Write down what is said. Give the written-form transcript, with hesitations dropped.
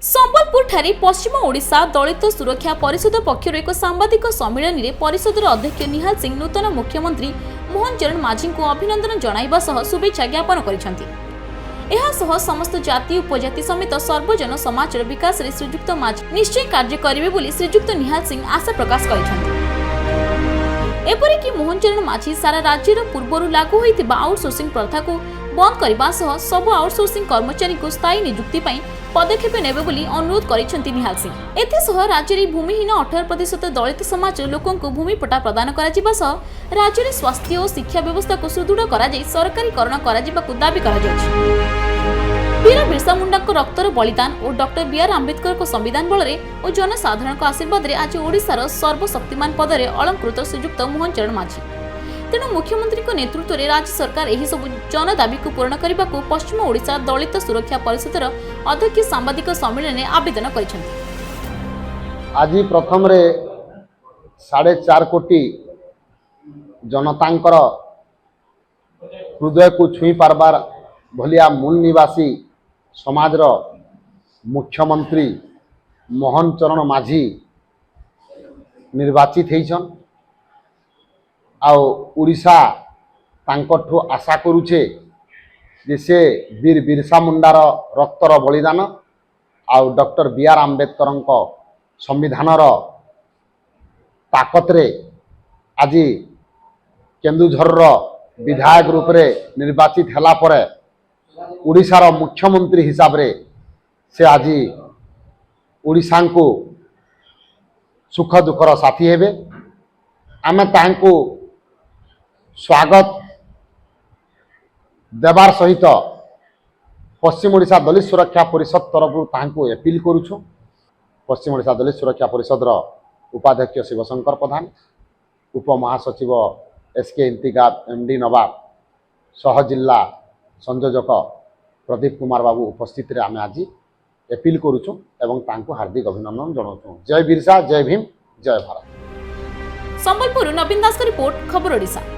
संबलपुर ठारे पश्चिम ओडिशा दलित सुरक्षा परिषद पक्षर एक सांबादिक सम्मेलन में परिषदर अध्यक्ष निहाल सिंह नूतन मुख्यमंत्री मोहन चरण माझी को अभिनंदन जणाइबा सह शुभेच्छा ज्ञापन करिसेंति। एहा सह समस्त जाति उपजाति समेत सर्वजन समाजर विकास रे श्रीजुक्त माझी निश्चय कार्य करिवे बोली श्रीजुक्त निहाल सिंह आशा प्रकाश करिसेंति। एपरिक मोहन चरण माझी सारा राज्यर पूर्वर लागू होइतिबा आउटसोर्सिंग प्रथा को बंद करने सह सब आउटसोर्सिंग कर्मचारी को स्थायी नियुक्ति पदक्षेप नेबे बोली अनुरोध करिसेंति निहाल सिंह। एथिसह राज्य में भूमिहीन 18% दलित समाज लोकों को भूमिपट्टा प्रदान कराजिबा सह राज्य में स्वास्थ्य और शिक्षा व्यवस्था को सुदृढ़ करा जाय सरकारीकरण कराजिबाकु दाबी करा जायछि। वीर बिरसा मुंडा रक्तर बलिदान और डॉक्टर बी आर आंबेडकर को संविधान बल और जनसाधारण आशीर्वाद रे आज ओडिशार सर्वशक्तिमान पदरे अलंकृत श्रीजुक्त मोहन चरण माझी। तेणु मुख्यमंत्री नेतृत्व में राज्य सरकार यही सब जन दाबी को पूर्ण करने को पश्चिम ओडिशा दलित सुरक्षा परिषदर अध्यक्ष सांबादिक सम्मेलन में आवेदन करिसेंति। आज प्रथम रे 4.5 कोटी जनतांकर हृदय को छुई पारबार भलिया मूल निवासी समाजर मुख्यमंत्री मोहन चरण माझी निर्वाचित होइछन। आउ उड़ीसा तांकठू आशा करुचे जे से वीर बिरसा मुंडार रक्तर बलिदान आउ डॉक्टर बी आर आंबेडकर संविधानर ताकत रे आज केन्दुझर विधायक रूप रे निर्वाचित हला परे उड़ीसार मुख्यमंत्री हिसाब रे से आज उड़ीसा को सुख दुखर साथी हेबे। आमे तांको स्वागत देवार सहित पश्चिम ओडिशा दलित सुरक्षा परिषद तरफ तांको अपील करुछु। पश्चिम ओडिशा दलित सुरक्षा परिषदर उपाध्यक्ष शिवशंकर प्रधान, उपमहासचिव एसके इंतिकाब एमडी नवाब, सह जिला संयोजक प्रदीप कुमार बाबू उपस्थित रे आमे आज अपील करुछु एवं तांको हार्दिक अभिनंदन जणाउछु। जय बिरसा, जय भीम, जय भारत। संबलपुर नवीन दास का रिपोर्ट, खबर ओडिशा।